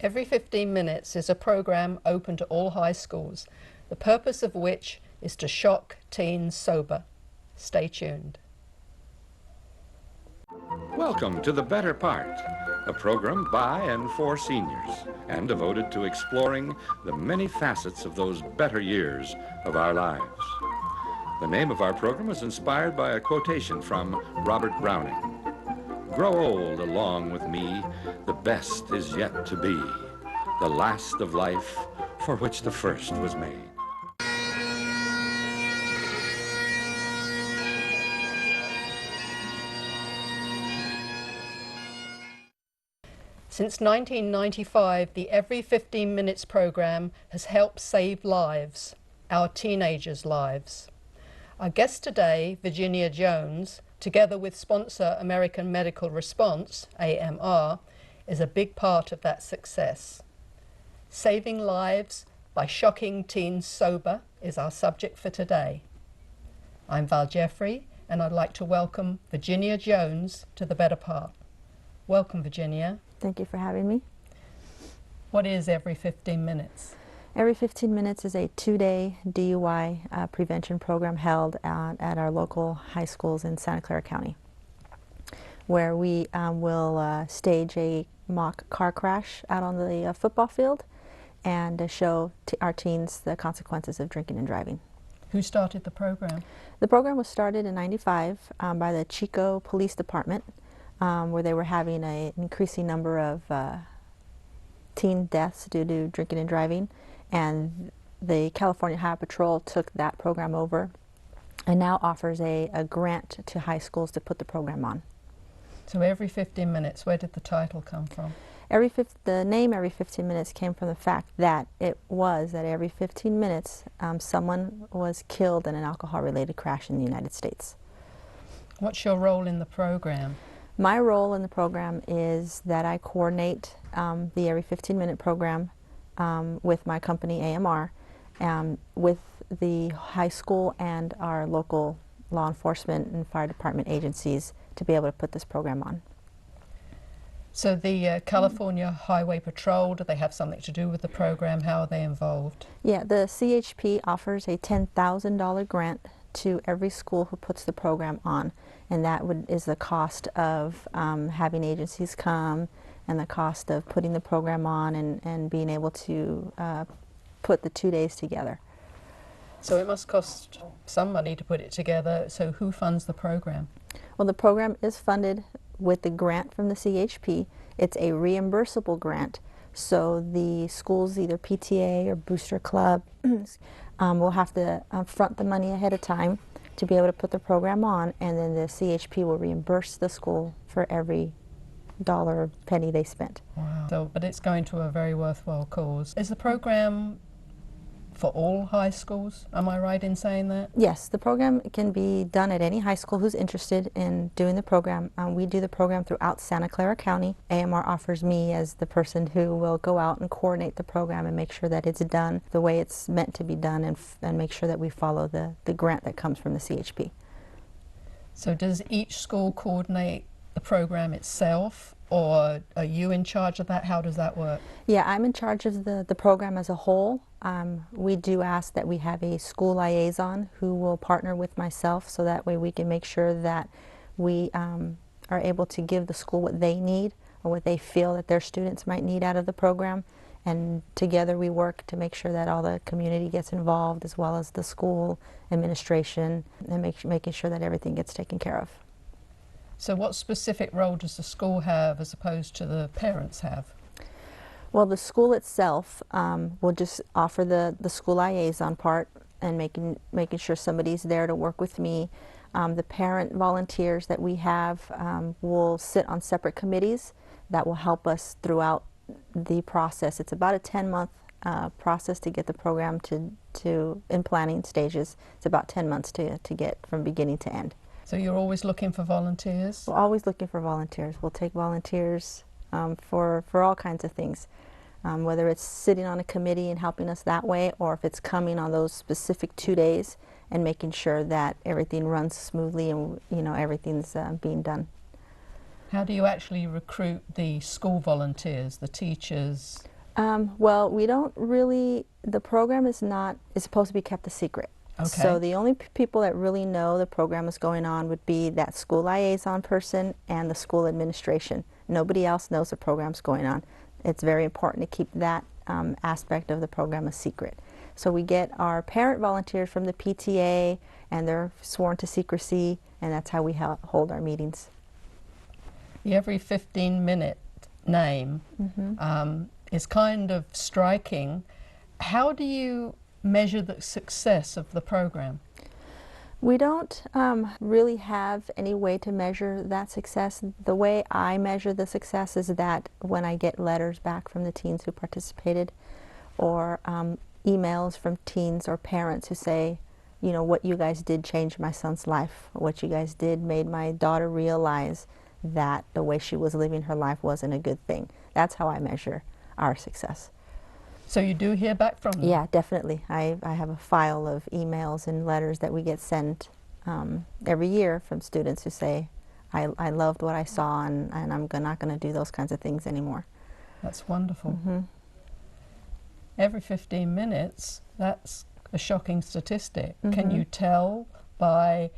Every 15 Minutes is a program open to all high schools, the purpose of which is to shock teens sober. Stay tuned. Welcome to The Better Part, a program by and for seniors and devoted to exploring the many facets of those better years of our lives. The name of our program is inspired by a quotation from Robert Browning. Grow old along with me, the best is yet to be, the last of life for which the first was made. Since 1995, the Every 15 Minutes program has helped save lives, our teenagers' lives. Our guest today, Virginia Jones, together with sponsor American Medical Response, AMR, is a big part of that success. Saving lives by shocking teens sober is our subject for today. I'm Val Jeffrey, and I'd like to welcome Virginia Jones to The Better Part. Welcome, Virginia. Thank you for having me. What is Every 15 Minutes? Every 15 Minutes is a 2-day DUI prevention program held at our local high schools in Santa Clara County, where we will stage a mock car crash out on the football field and show our teens the consequences of drinking and driving. Who started the program? The program was started in '95 by the Chico Police Department, where they were having an increasing number of teen deaths due to drinking and driving, and the California Highway Patrol took that program over and now offers a grant to high schools to put the program on. So Every 15 Minutes, where did the title come from? The name Every 15 Minutes came from the fact that every 15 minutes someone was killed in an alcohol-related crash in the United States. What's your role in the program? My role in the program is that I coordinate the Every 15-minute program with my company AMR, with the high school and our local law enforcement and fire department agencies to be able to put this program on. So the California Highway Patrol, do they have something to do with the program? How are they involved? Yeah, the CHP offers a $10,000 grant to every school who puts the program on, and that is the cost of having agencies come and the cost of putting the program on and being able to put the 2 days together. So it must cost some money to put it together. So who funds the program? Well, the program is funded with the grant from the CHP. It's a reimbursable grant, so the schools, either PTA or Booster Club, will have to front the money ahead of time to be able to put the program on, and then the CHP will reimburse the school for every dollar or penny they spent. Wow. So, but it's going to a very worthwhile cause. Is the program for all high schools? Am I right in saying that? Yes, the program can be done at any high school who's interested in doing the program. We do the program throughout Santa Clara County. AMR offers me as the person who will go out and coordinate the program and make sure that it's done the way it's meant to be done, and make sure that we follow the grant that comes from the CHP. So does each school coordinate the program itself, or are you in charge of that? How does that work? Yeah, I'm in charge of the program as a whole. We do ask that we have a school liaison who will partner with myself, so that way we can make sure that we are able to give the school what they need or what they feel that their students might need out of the program. And together we work to make sure that all the community gets involved, as well as the school administration, and making sure that everything gets taken care of. So what specific role does the school have as opposed to the parents have? Well, the school itself will just offer the school liaison part and making sure somebody's there to work with me. The parent volunteers that we have will sit on separate committees that will help us throughout the process. It's about a 10-month process to get the program to in planning stages. It's about 10 months to get from beginning to end. So you're always looking for volunteers? We're always looking for volunteers. We'll take volunteers for all kinds of things, whether it's sitting on a committee and helping us that way, or if it's coming on those specific 2 days and making sure that everything runs smoothly and everything's being done. How do you actually recruit the school volunteers, the teachers? Well, we don't really, the program is supposed to be kept a secret. Okay. So the only people that really know the program is going on would be that school liaison person and the school administration. Nobody else knows the program's going on. It's very important to keep that aspect of the program a secret. So we get our parent volunteers from the PTA, and they're sworn to secrecy, and that's how we hold our meetings. The every 15-minute name is kind of striking. How do you measure the success of the program? We don't really have any way to measure that success. The way I measure the success is that when I get letters back from the teens who participated, or emails from teens or parents who say, you know, what you guys did changed my son's life. What you guys did made my daughter realize that the way she was living her life wasn't a good thing. That's how I measure our success. So you do hear back from them? Yeah, definitely. I have a file of emails and letters that we get sent every year from students who say, I loved what I saw, and I'm not going to do those kinds of things anymore. That's wonderful. Mm-hmm. Every 15 minutes, that's a shocking statistic. Mm-hmm. Can you tell by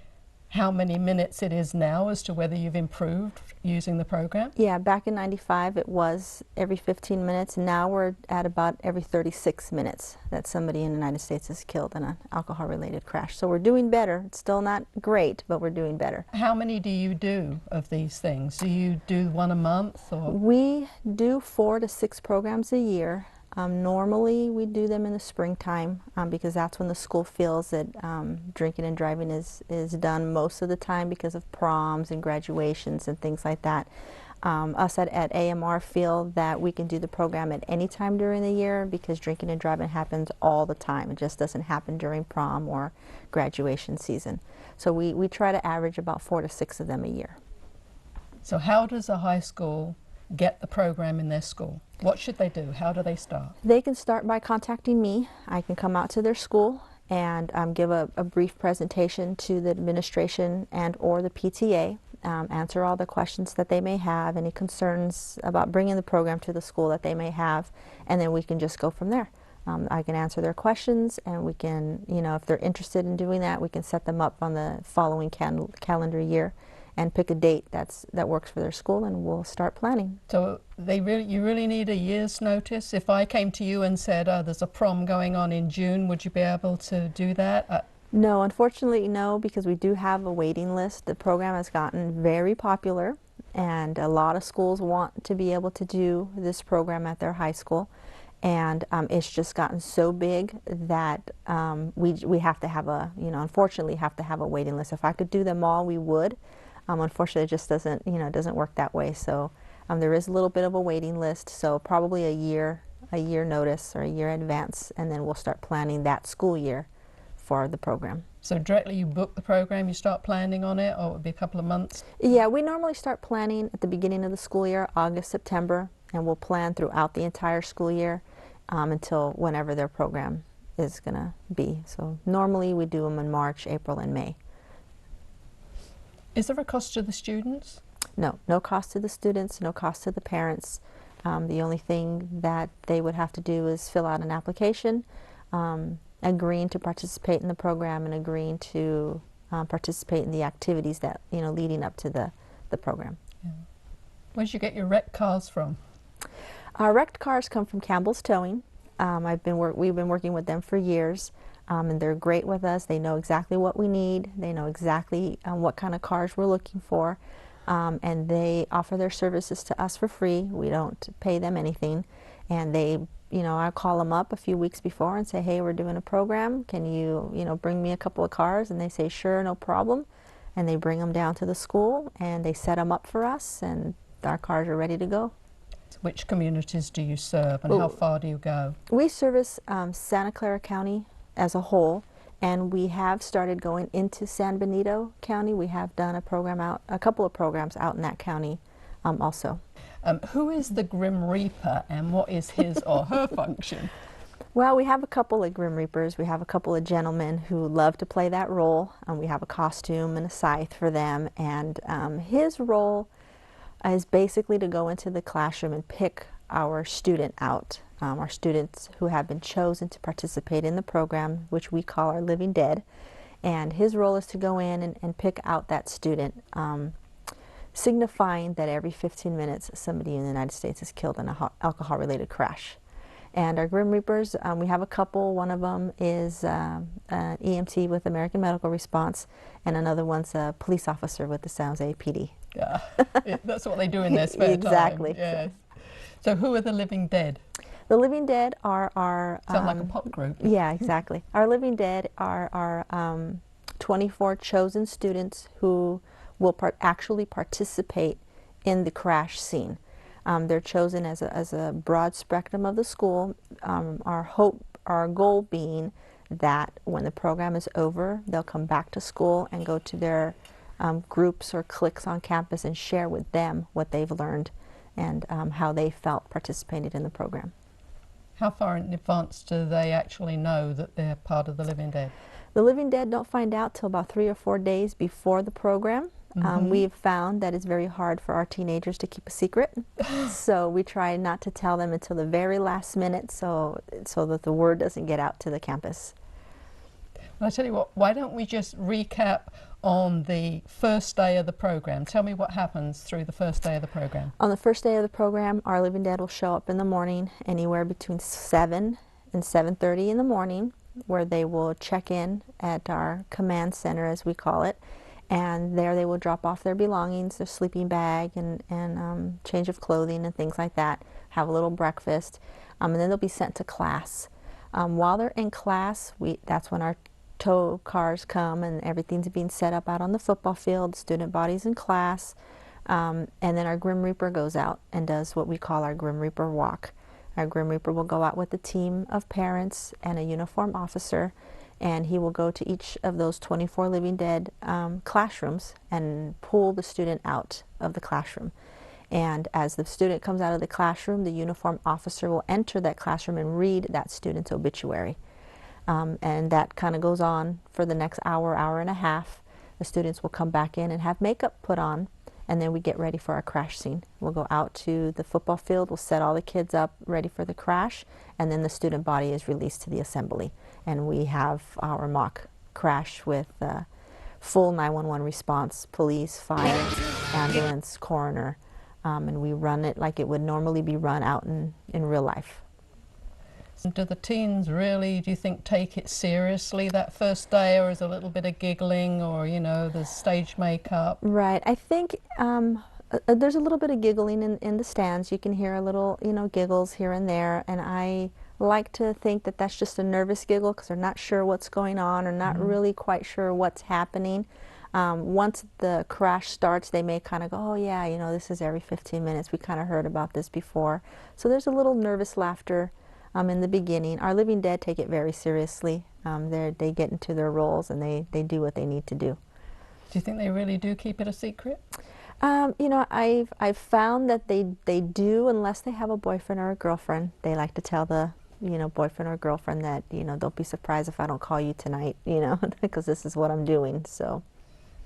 how many minutes it is now as to whether you've improved using the program? Yeah, back in '95 it was every 15 minutes. Now we're at about every 36 minutes that somebody in the United States is killed in an alcohol-related crash. So we're doing better. It's still not great, but we're doing better. How many do you do of these things? Do you do one a month? Or? We do 4 to 6 programs a year. Normally we do them in the springtime because that's when the school feels that drinking and driving is done most of the time because of proms and graduations and things like that. Us at AMR feel that we can do the program at any time during the year because drinking and driving happens all the time. It just doesn't happen during prom or graduation season. So we try to average about 4 to 6 of them a year. So how does a high school get the program in their school? What should they do? How do they start? They can start by contacting me. I can come out to their school and give a brief presentation to the administration and or the PTA, answer all the questions that they may have, any concerns about bringing the program to the school that they may have, and then we can just go from there. I can answer their questions, and we can, you know, if they're interested in doing that, we can set them up on the following calendar year and pick a date that works for their school, and we'll start planning. So you really need a year's notice? If I came to you and said, oh, there's a prom going on in June, would you be able to do that? No, unfortunately no, because we do have a waiting list. The program has gotten very popular, and a lot of schools want to be able to do this program at their high school. And it's just gotten so big that we have to have unfortunately have to have a waiting list. If I could do them all, we would. Unfortunately, it just doesn't work that way. So there is a little bit of a waiting list. So probably a year notice or a year advance, and then we'll start planning that school year for the program. So directly you book the program, you start planning on it, or it would be a couple of months? Yeah, we normally start planning at the beginning of the school year, August, September, and we'll plan throughout the entire school year until whenever their program is going to be. So normally we do them in March, April, and May. Is there a cost to the students? No, no cost to the students, no cost to the parents. The only thing that they would have to do is fill out an application, agreeing to participate in the program and agreeing to participate in the activities that, leading up to the program. Yeah. Where did you get your wrecked cars from? Our wrecked cars come from Campbell's Towing. We've been working with them for years. And they're great with us. They know exactly what we need. They know exactly what kind of cars we're looking for. And they offer their services to us for free. We don't pay them anything. And they, I call them up a few weeks before and say, hey, we're doing a program. Can you, bring me a couple of cars? And they say, sure, no problem. And they bring them down to the school and they set them up for us, and our cars are ready to go. Which communities do you serve, and how far do you go? We service Santa Clara County as a whole, and we have started going into San Benito County. We have done a couple of programs out in that county also. Who is the Grim Reaper, and what is his or her function? Well, we have a couple of Grim Reapers. We have a couple of gentlemen who love to play that role. We have a costume and a scythe for them, and his role is basically to go into the classroom and pick our student out, our students who have been chosen to participate in the program, which we call our Living Dead. And his role is to go in and pick out that student, signifying that every 15 minutes somebody in the United States is killed in an alcohol-related crash. And our Grim Reapers, we have a couple. One of them is an EMT with American Medical Response, and another one's a police officer with the San Jose PD. Yeah, that's what they do in their spare exactly. time. Yes. So who are the Living Dead? The Living Dead are our... Sound like a pop group. Yeah, exactly. Our Living Dead are our 24 chosen students who will actually participate in the crash scene. They're chosen as a broad spectrum of the school. Our goal being that when the program is over, they'll come back to school and go to their groups or cliques on campus and share with them what they've learned and how they felt participating in the program. How far in advance do they actually know that they're part of the Living Dead? The Living Dead don't find out till about 3 or 4 days before the program. We've found that it's very hard for our teenagers to keep a secret, so we try not to tell them until the very last minute so that the word doesn't get out to the campus. Well, I tell you what, why don't we just recap on the first day of the program? Tell me what happens through the first day of the program. On the first day of the program, our Living Dead will show up in the morning, anywhere between 7 and 7:30 in the morning, where they will check in at our command center, as we call it. And there they will drop off their belongings, their sleeping bag and change of clothing and things like that, have a little breakfast, and then they'll be sent to class. While they're in class, that's when our tow cars come and everything's being set up out on the football field, student bodies in class, and then our Grim Reaper goes out and does what we call our Grim Reaper walk. Our Grim Reaper will go out with a team of parents and a uniformed officer, and he will go to each of those 24 Living Dead classrooms and pull the student out of the classroom. And as the student comes out of the classroom, the uniformed officer will enter that classroom and read that student's obituary. And that kind of goes on for the next hour, hour and a half. The students will come back in and have makeup put on, and then we get ready for our crash scene. We'll go out to the football field, we'll set all the kids up ready for the crash, and then the student body is released to the assembly. And we have our mock crash with full 911 response, police, fire, ambulance, coroner, and we run it like it would normally be run out in real life. Do the teens really, do you think, take it seriously that first day, or is there a little bit of giggling, or, you know, the stage makeup? Right. I think there's a little bit of giggling in the stands. You can hear a little, you know, giggles here and there, and I like to think that that's just a nervous giggle because they're not sure what's going on or not really quite sure what's happening. Once the crash starts, they may kind of go, oh yeah, you know, this is every 15 minutes. We kind of heard about this before. So there's a little nervous laughter in the beginning. Our Living Dead take it very seriously. They get into their roles and they do what they need to do. Do you think they really do keep it a secret? You know, I've found that they do, unless they have a boyfriend or a girlfriend. They like to tell the, you know, boyfriend or girlfriend that, you know, don't be surprised if I don't call you tonight, you know, because this is what I'm doing. So.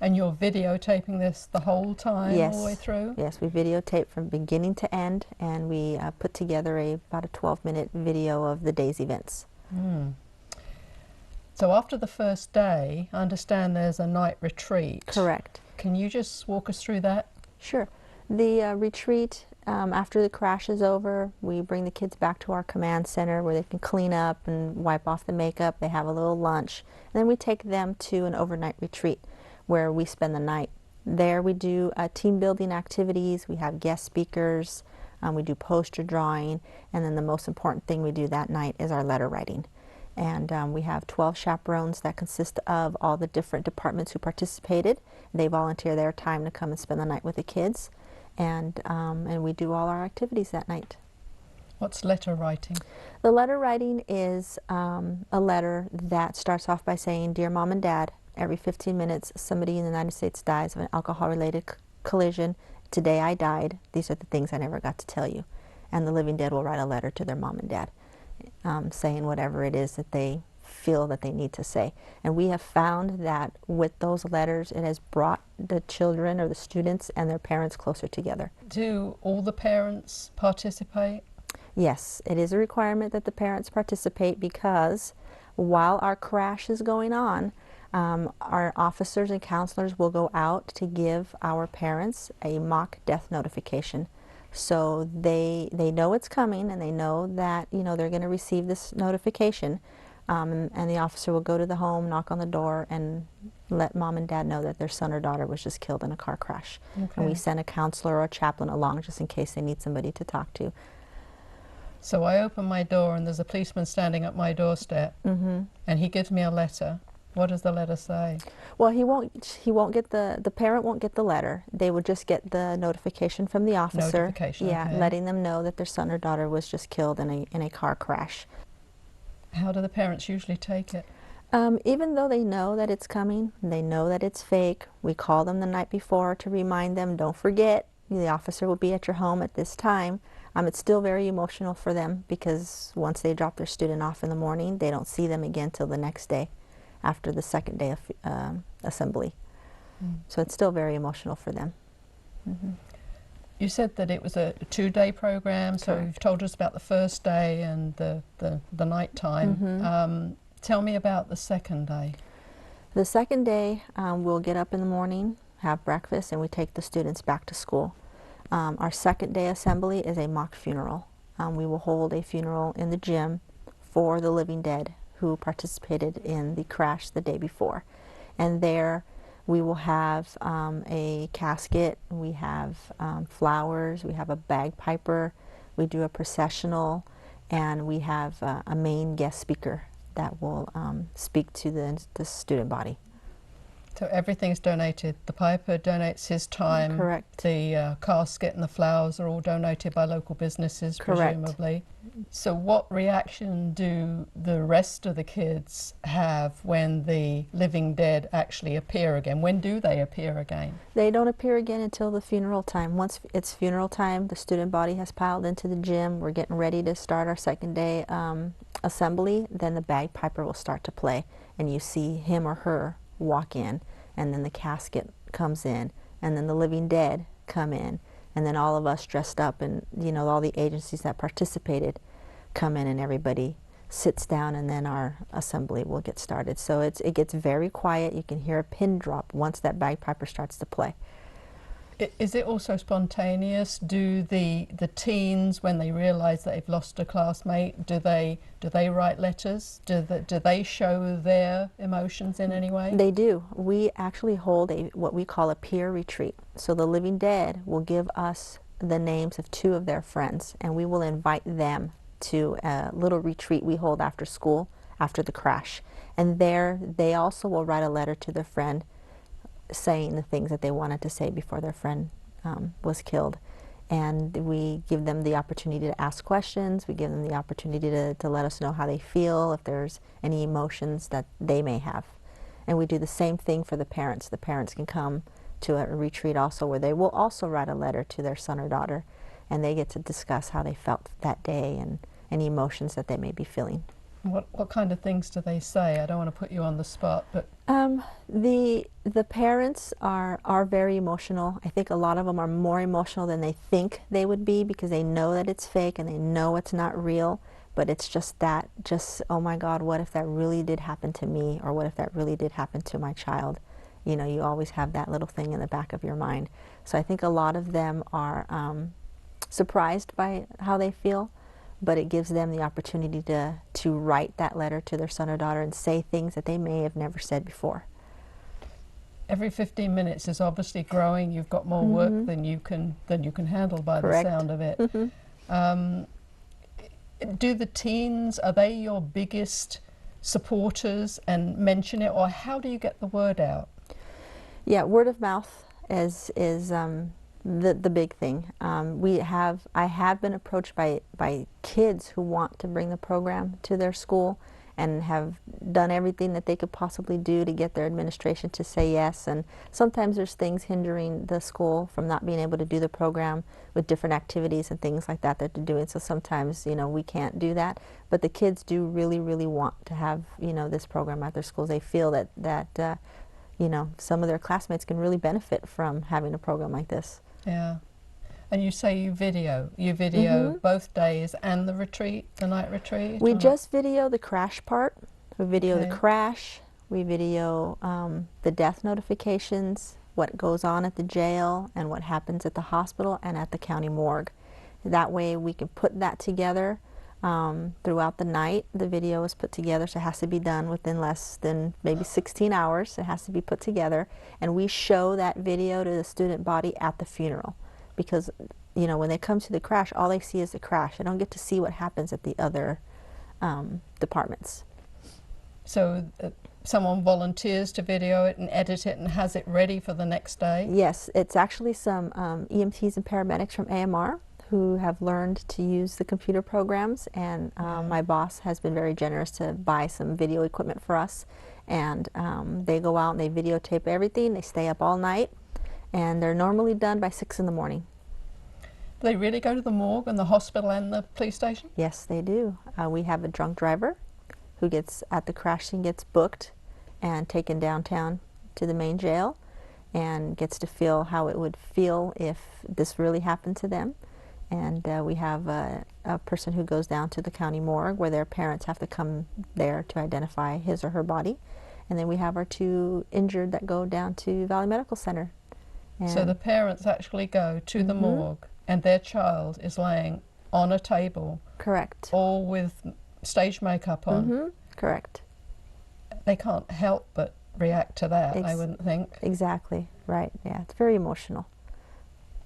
And you're videotaping this the whole time, yes, all the way through? Yes, we videotape from beginning to end, and we put together about a 12-minute video of the day's events. So after the first day, I understand there's a night retreat. Correct. Can you just walk us through that? Sure. The retreat, after the crash is over, we bring the kids back to our command center where they can clean up and wipe off the makeup. They have a little lunch. And then we take them to an overnight retreat where we spend the night. There we do team building activities, we have guest speakers, we do poster drawing, and then the most important thing we do that night is our letter writing. And we have 12 chaperones that consist of all the different departments who participated. They volunteer their time to come and spend the night with the kids, and we do all our activities that night. What's letter writing? The letter writing is a letter that starts off by saying, "Dear Mom and Dad, every 15 minutes somebody in the United States dies of an alcohol-related collision. Today I died. These are the things I never got to tell you." And the Living Dead will write a letter to their mom and dad saying whatever it is that they feel that they need to say. And we have found that with those letters, it has brought the children or the students and their parents closer together. Do all the parents participate? Yes, it is a requirement that the parents participate, because while our crash is going on, our officers and counselors will go out to give our parents a mock death notification. So they know it's coming, and they know that, you know, they're going to receive this notification, and the officer will go to the home, knock on the door, and let mom and dad know that their son or daughter was just killed in a car crash. Okay. And we send a counselor or a chaplain along just in case they need somebody to talk to. So I open my door and there's a policeman standing at my doorstep, and he gives me a letter. What does the letter say? Well, he won't get the parent won't get the letter. They would just get the notification from the officer. Notification, yeah, okay. letting them know that their son or daughter was just killed in a car crash. How do the parents usually take it? Even though they know that it's coming, they know that it's fake, we call them the night before to remind them, don't forget, the officer will be at your home at this time. It's still very emotional for them, because once they drop their student off in the morning, they don't see them again till the next day, after the second day of assembly. So it's still very emotional for them. You said that it was a 2-day program, so Correct. you've told us about the first day and the night time. Tell me about the second day. The second day, we'll get up in the morning, have breakfast, and we take the students back to school. Our second day assembly is a mock funeral. We will hold a funeral in the gym for the living dead who participated in the crash the day before. And there we will have a casket, we have flowers, we have a bagpiper, we do a processional, and we have a main guest speaker that will speak to the student body. So everything's donated. The piper donates his time. Correct. The casket and the flowers are all donated by local businesses, Correct. presumably. So what reaction do the rest of the kids have when the living dead actually appear again? When do they appear again? They don't appear again until the funeral time. Once it's funeral time, the student body has piled into the gym. We're getting ready to start our second day assembly. Then the bagpiper will start to play, and you see him or her walk in, and then the casket comes in, and then the living dead come in, and then all of us dressed up, and you know, all the agencies that participated come in, and everybody sits down, and then our assembly will get started. So it gets very quiet. You can hear a pin drop once that bagpiper starts to play. Is it also spontaneous? Do the teens, when they realise that they've lost a classmate, do they write letters? Do they show their emotions in any way? They do. We actually hold what we call a peer retreat. So the living dead will give us the names of 2 of their friends, and we will invite them to a little retreat we hold after school, after the crash. And there they also will write a letter to their friend saying the things that they wanted to say before their friend was killed. And we give them the opportunity to ask questions. We give them the opportunity to let us know how they feel, if there's any emotions that they may have. And we do the same thing for the parents. The parents can come to a retreat also, where they will also write a letter to their son or daughter, and they get to discuss how they felt that day and any emotions that they may be feeling. What kind of things do they say? I don't want to put you on the spot, but the parents are very emotional. I think a lot of them are more emotional than they think they would be, because they know that it's fake and they know it's not real. But it's just oh my God, what if that really did happen to me, or what if that really did happen to my child? You know, you always have that little thing in the back of your mind. So I think a lot of them are surprised by how they feel. But it gives them the opportunity to write that letter to their son or daughter and say things that they may have never said before. Every 15 minutes is obviously growing. You've got more work than you can handle by Correct. the sound of it. Do the teens, are they your biggest supporters and mention it, or how do you get the word out? Yeah, word of mouth is the big thing. I have been approached by kids who want to bring the program to their school, and have done everything that they could possibly do to get their administration to say yes. And sometimes there's things hindering the school from not being able to do the program with different activities and things like that that they're doing. So sometimes, you know, we can't do that. But the kids do really, really want to have, you know, this program at their schools. They feel that you know, some of their classmates can really benefit from having a program like this. Yeah. And you say you video both days and the retreat, the night retreat? We just video the crash part. We video the Okay. crash. We video the death notifications, what goes on at the jail, and what happens at the hospital and at the county morgue. That way we can put that together throughout the night. The video is put together, so it has to be done within less than maybe 16 hours. It has to be put together, and we show that video to the student body at the funeral. Because, you know, when they come to the crash, all they see is the crash. They don't get to see what happens at the other departments. So someone volunteers to video it and edit it and has it ready for the next day? Yes, it's actually some EMTs and paramedics from AMR who have learned to use the computer programs, and my boss has been very generous to buy some video equipment for us. And they go out and they videotape everything. They stay up all night. And they're normally done by 6 in the morning. Do they really go to the morgue and the hospital and the police station? Yes, they do. We have a drunk driver who gets at the crash scene, gets booked and taken downtown to the main jail, and gets to feel how it would feel if this really happened to them. And we have a person who goes down to the county morgue where their parents have to come there to identify his or her body. And then we have our 2 injured that go down to Valley Medical Center. So the parents actually go to the morgue and their child is laying on a table. Correct. All with stage makeup on. Correct. They can't help but react to that, I wouldn't think. Exactly, right, yeah, it's very emotional.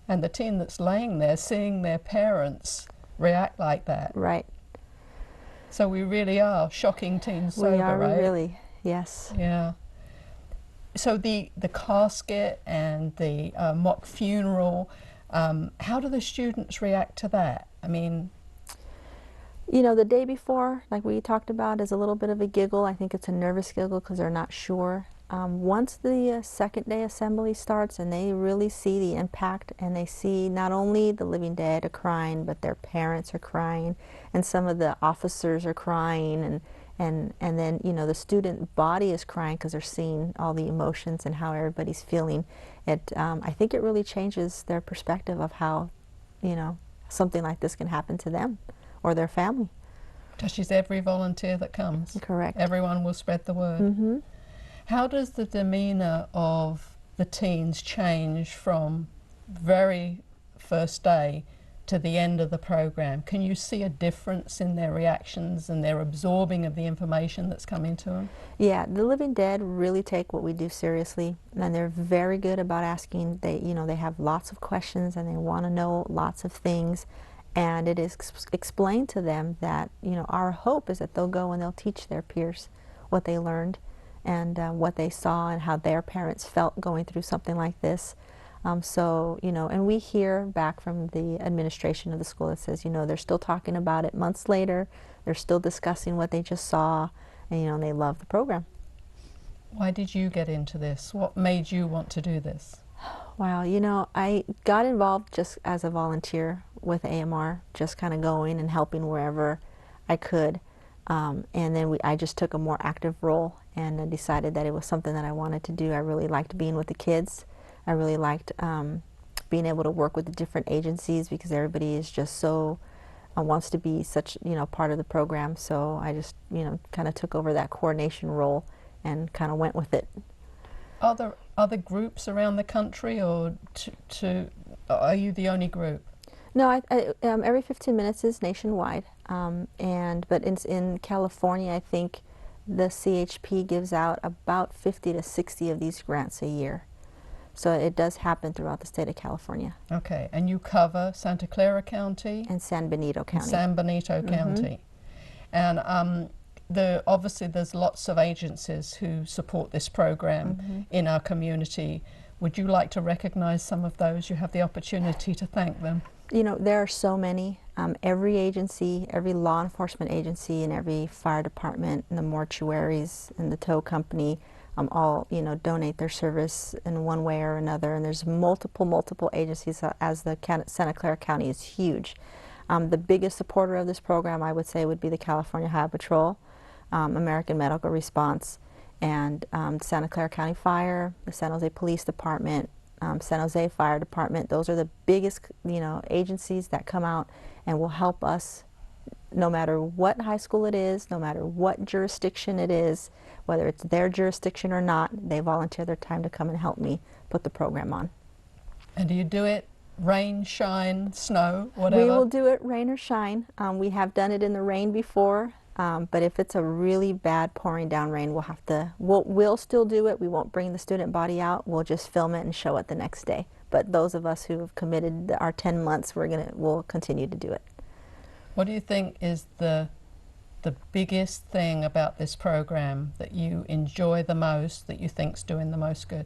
And the teen that's laying there, seeing their parents react like that. Right. So we really are shocking teens sober, We are right? really, yes. Yeah. So the casket and the mock funeral, how do the students react to that? I mean, you know, the day before, like we talked about, is a little bit of a giggle. I think it's a nervous giggle because they're not sure. Once the second day assembly starts and they really see the impact, and they see not only the living dead are crying, but their parents are crying, and some of the officers are crying, and then, you know, the student body is crying because they're seeing all the emotions and how everybody's feeling. I think it really changes their perspective of how, you know, something like this can happen to them or their family. touches every volunteer that comes. Correct. Everyone will spread the word. How does the demeanor of the teens change from very first day to the end of the program? Can you see a difference in their reactions and their absorbing of the information that's coming to them? Yeah, the living dead really take what we do seriously, and they're very good about asking. They have lots of questions and they want to know lots of things, and it is explained to them that, you know, our hope is that they'll go and they'll teach their peers what they learned and what they saw and how their parents felt going through something like this. So, you know, and we hear back from the administration of the school that says, you know, they're still talking about it months later. They're still discussing what they just saw, and, you know, and they love the program. Why did you get into this? What made you want to do this? Wow, you know, I got involved just as a volunteer with AMR, just kind of going and helping wherever I could. And then I just took a more active role and I decided that it was something that I wanted to do. I really liked being with the kids. I really liked being able to work with the different agencies because everybody is just so wants to be such, you know, part of the program. So I just, you know, kind of took over that coordination role and kind of went with it. Are there other groups around the country, or are you the only group? No, every 15 minutes is nationwide, but in California, I think the CHP gives out about 50 to 60 of these grants a year. So it does happen throughout the state of California. Okay, and you cover Santa Clara County? And San Benito County. And San Benito County. And obviously there's lots of agencies who support this program in our community. Would you like to recognize some of those? You have the opportunity to thank them. You know, there are so many. Every agency, every law enforcement agency, and every fire department, and the mortuaries, and the tow company, all donate their service in one way or another. And there's multiple agencies, as the Santa Clara County is huge. The biggest supporter of this program, I would say, would be the California Highway Patrol, American Medical Response, and Santa Clara County Fire, the San Jose Police Department, San Jose Fire Department. Those are the biggest, agencies that come out and will help us, no matter what high school it is, no matter what jurisdiction it is, whether it's their jurisdiction or not. They volunteer their time to come and help me put the program on. And do you do it rain, shine, snow, whatever? We will do it rain or shine. We have done it in the rain before, but if it's a really bad pouring down rain, we'll still do it. We won't bring the student body out. We'll just film it and show it the next day. But those of us who have committed our 10 months, we'll continue to do it. What do you think is the biggest thing about this program that you enjoy the most, that you think's doing the most good?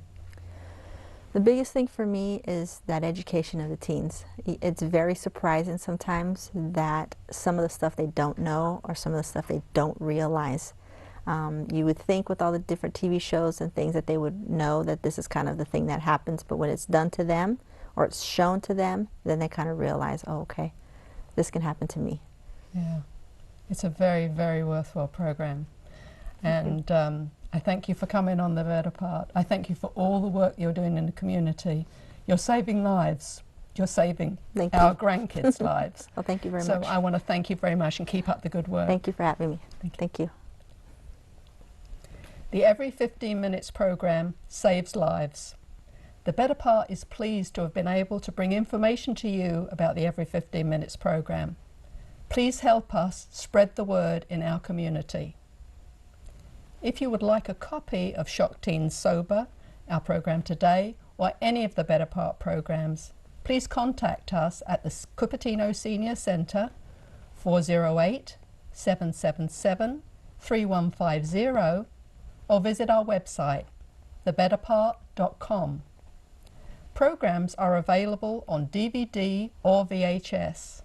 The biggest thing for me is that education of the teens. It's very surprising sometimes that some of the stuff they don't know or some of the stuff they don't realize. You would think with all the different TV shows and things that they would know that this is kind of the thing that happens, but when it's done to them or it's shown to them, then they kind of realize, oh, okay, this can happen to me. Yeah, it's a very, very worthwhile program. And I thank you for coming on The Better Part. I thank you for all the work you're doing in the community. You're saving lives. You're saving our grandkids' lives. Well, thank you very so much. So I want to thank you very much and keep up the good work. Thank you for having me. Thank you. The Every 15 Minutes program saves lives. The Better Part is pleased to have been able to bring information to you about the Every 15 Minutes program. Please help us spread the word in our community. If you would like a copy of Shock Teens Sober, our program today, or any of the Better Part programs, please contact us at the Cupertino Senior Center, 408-777-3150, or visit our website, thebetterpart.com. Programs are available on DVD or VHS.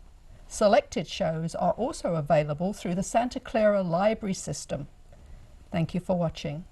Selected shows are also available through the Santa Clara Library System. Thank you for watching.